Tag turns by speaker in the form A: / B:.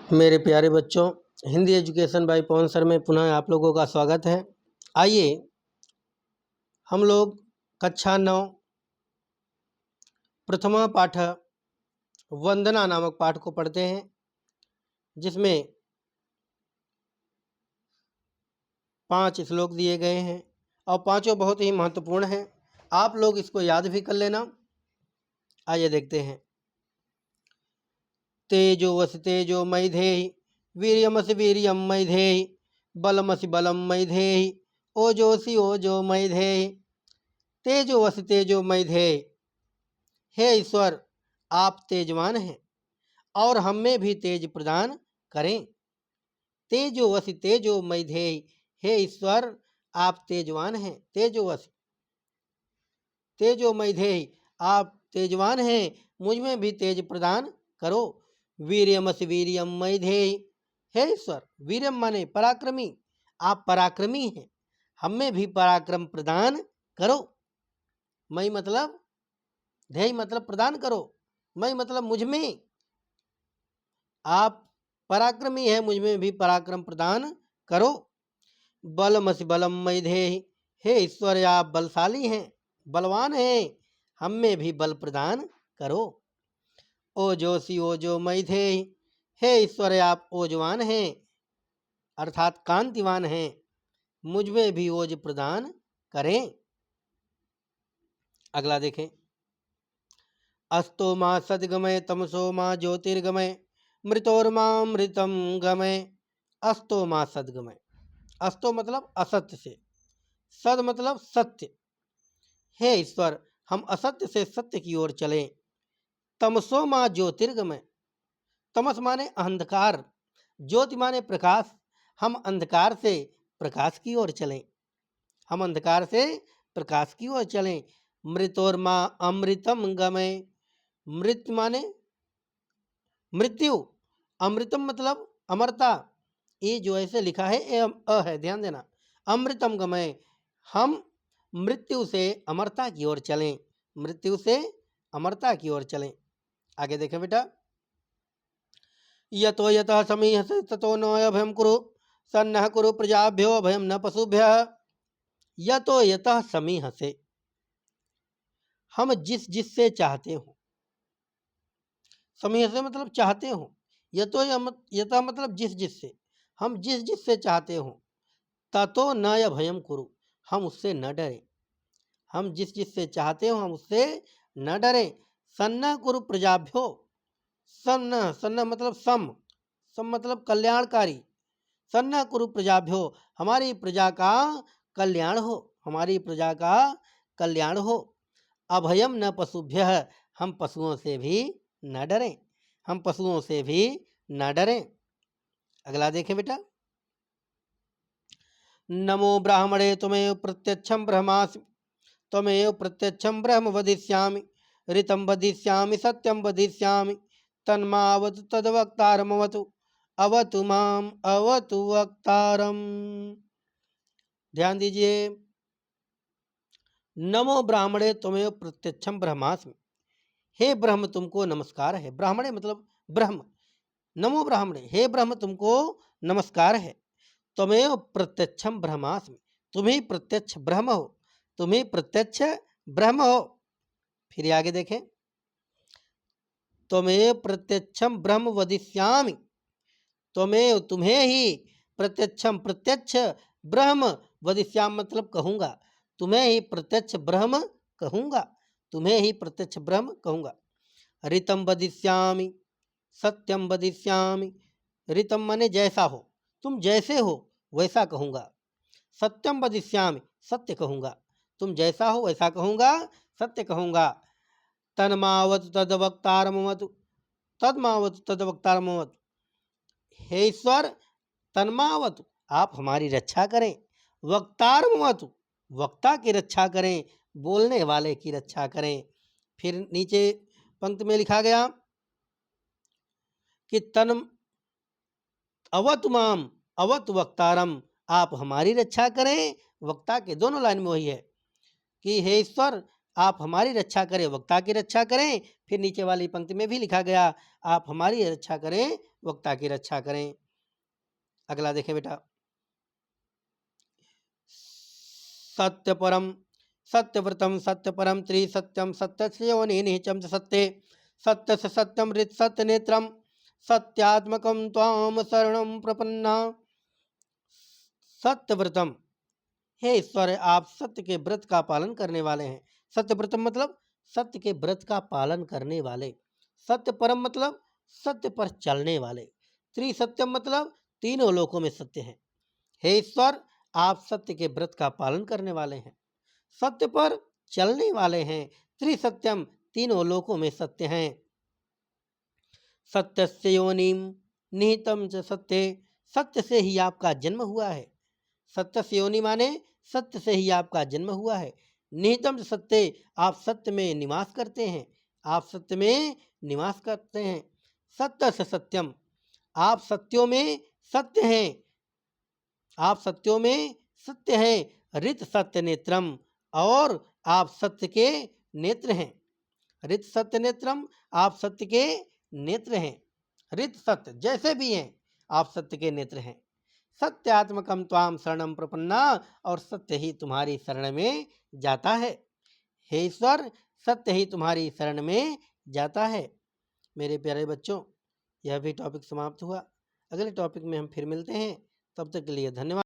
A: मेरे प्यारे बच्चों, Hindi education by Pawan sir में पुनः आप लोगों का स्वागत है। आइए हम लोग कक्षा 9 प्रथमा पाठ वंदना नामक पाठ को पढ़ते हैं, जिसमें 5 श्लोक दिए गए हैं और पांचों बहुत ही महत्वपूर्ण हैं। आप लोग इसको याद भी कर लेना। आइए देखते हैं। तेजोवसि तेजो मयि धेहि, वीर्यमसि वीर्यं मयि धेहि, बलमसि बलं मयि धेहि, ओजोसि ओजो मयि धेहि, तेजोवसि तेजो मयि धेहि। हे ईश्वर, आप तेजवान हैं और हम में भी तेज प्रदान करें। तेजोवसि तेजो मयि धेहि। हे ईश्वर, आप तेजवान हैं। तेजोवसि तेजो मयि धेहि, आप तेजवान हैं, मुझ में भी तेज प्रदान करो। वीर्यमसि वीर्यं मयि धेहि। हे ईश्वर, वीर्यम माने पराक्रमी, आप पराक्रमी हैं, हम में भी पराक्रम प्रदान करो। मयि मतलब धेहि मतलब प्रदान करो, मयि मतलब मुझ में, आप पराक्रमी है, मुझ में भी पराक्रम प्रदान करो। बलमसि बलम मयि धेहि। हे ईश्वर, आप बलशाली हैं, बलवान हैं, हम में भी बल प्रदान करो। ओजोसि ओजो मयि धेहि। हे ईश्वर, आप ओजवान हैं अर्थात कांतिवान हैं, मुझ में भी ओज प्रदान करें। अगला देखें। अस्तो मां सद्गमय तमसो मां ज्योतिर्गमय, मृतोर्मामृतं गमय। अस्तो मां सद्गमय। अस्तो मतलब असत्य से, सद मतलब सत्य। हे ईश्वर, हम असत्य से सत्य की ओर चलें। तमसो मां ज्योतिर्गमय। तमस माने अंधकार, ज्योति माने प्रकाश। हम अंधकार से प्रकाश की ओर चलें, हम अंधकार से प्रकाश की ओर चलें। मृतोर्मा अमृतम गमय। मृत्यु माने मृत्यु, अमृतम मतलब अमरता। ये जो ऐसे लिखा है ये अ है, ध्यान देना। अमृतम गमय, हम मृत्यु से अमरता की ओर चलें, मृत्यु से अमरता की ओर चलें। आगे देखें बेटा। यतो यतः समीहसे ततो न अभयं कुरु, सन्नः कुरु प्रजाभ्यो अभयं न पशुभ्यः। यतो यतः समीहसे, हम जिस जिससे चाहते हो। समीहसे मतलब चाहते हो। यतः मतलब जिस जिससे, हम जिस जिससे चाहते हो। ततो न अभयं कुरु, हम उससे न डरें। हम जिस जिससे चाहते हो हम उससे न डरें। सन्नः कुरु प्रजाभ्यो। सन्नः, सन्नः मतलब सम, सम मतलब कल्याणकारी। सन्नः कुरु प्रजाभ्यो, हमारी प्रजा का कल्याण हो, हमारी प्रजा का कल्याण हो। अभयम न पशुभ्यः, हम पशुओं से भी न डरें, हम पशुओं से भी न डरें। अगला देखें बेटा। नमो ब्राह्मणे त्वमेव प्रत्यक्षं ब्रह्मास्मि, त्वमेव प्रत्यक्षं ब्रह्म वदिष्यामि, ऋतं वदिष्यामि, सत्यं वदिष्यामि, तन्मावतु तद्वक्तारमवतु, अवतु माम अवतु वक्तारम। ध्यान दीजिए। नमो ब्राह्मणे त्वमेव प्रत्यक्षं ब्रह्मास्मि। हे ब्रह्म, तुमको नमस्कार है। ब्राह्मणे मतलब ब्रह्म। नमो ब्राह्मणे, हे ब्रह्म तुमको नमस्कार है। त्वमेव प्रत्यक्षं ब्रह्मास्मि, तुम ही प्रत्यक्ष ब्रह्म हो, तुम ही प्रत्यक्ष ब्रह्म हो। फिर आगे देखें। त्वमेव प्रत्यक्षं ब्रह्म वदिष्यामि, त्वमेव तुम्हें ही प्रत्यक्षम प्रत्यक्ष ब्रह्म वदिष्यामि मतलब कहूँगा, तुम्हें ही प्रत्यक्ष ब्रह्म कहूँगा, तुम्हें ही प्रत्यक्ष ब्रह्म कहूँगा। ऋतं वदिष्यामि, सत्यम वदिष्यामि। ऋतं माने जैसा हो, तुम जैसे हो वैसा कहूँगा। सत्यम वदिष्यामि, सत्य कहूँगा, तुम जैसा हो वैसा कहूँगा, सत्य कहूँगा। तन्मावतु तद्वक्तारमवतु, तद्मावतु तद्वक्तारमवतु। हे ईश्वर, तन्मावतु आप हमारी रक्षा करें, वक्तारमवतु वक्ता की रक्षा करें, बोलने वाले की रक्षा करें। फिर नीचे पंक्ति में लिखा गया कि तन अवतु माम अवतु वक्तारम, आप हमारी रक्षा करें, वक्ता के दोनों लाइन में वही है कि हे ईश्वर आप हमारी रक्षा करें, वक्ता की रक्षा करें। फिर नीचे वाली पंक्ति में भी लिखा गया, आप हमारी रक्षा करें, वक्ता की रक्षा करें। अगला देखें बेटा, सत्यपरम सत्यव्रतम सत्यपरम त्रिसत्यम सत्यस्य योनि निचम च सत्ये सत्य सत्यम ऋत सत्य नेत्रम सत्यात्मकम त्वाम शरणम प्रपन्ना। सत्यव्रतम, हे ईश्वर आप सत्य के व्रत का पालन करने वाले हैं। सत्यव्रतम मतलब सत्य के व्रत का पालन करने वाले। सत्य परम मतलब सत्य पर चलने वाले। त्रिसत्यम मतलब तीनों लोकों में सत्य है। हे ईश्वर आप सत्य के व्रत का पालन करने वाले हैं, सत्य पर चलने वाले हैं। त्रिसत्यम तीनों लोकों में सत्य हैं। सत्यस्य योनिम निहितम च सत्य, सत्य से ही आपका जन्म हुआ है। सत्य से योनि माने सत्य से ही आपका जन्म हुआ है। निहितम च सत्य, आप सत्य में निवास करते हैं, आप सत्य में निवास करते हैं। सत्य से सत्यम, आप सत्यों में सत्य हैं, आप सत्यों में सत्य हैं। ऋत सत्य नेत्रम, और आप सत्य के नेत्र हैं। ऋत सत्य नेत्रम, आप सत्य के नेत्र हैं। ऋत सत्य जैसे भी हैं, आप सत्य के नेत्र हैं। सत्यात्मकम त्वाम शरणम प्रपन्ना, और सत्य ही तुम्हारी शरण में जाता है। हे ईश्वर सत्य ही तुम्हारी शरण में जाता है। मेरे प्यारे बच्चों, यह भी टॉपिक समाप्त हुआ। अगले टॉपिक में हम फिर मिलते हैं, तब तक के लिए धन्यवाद।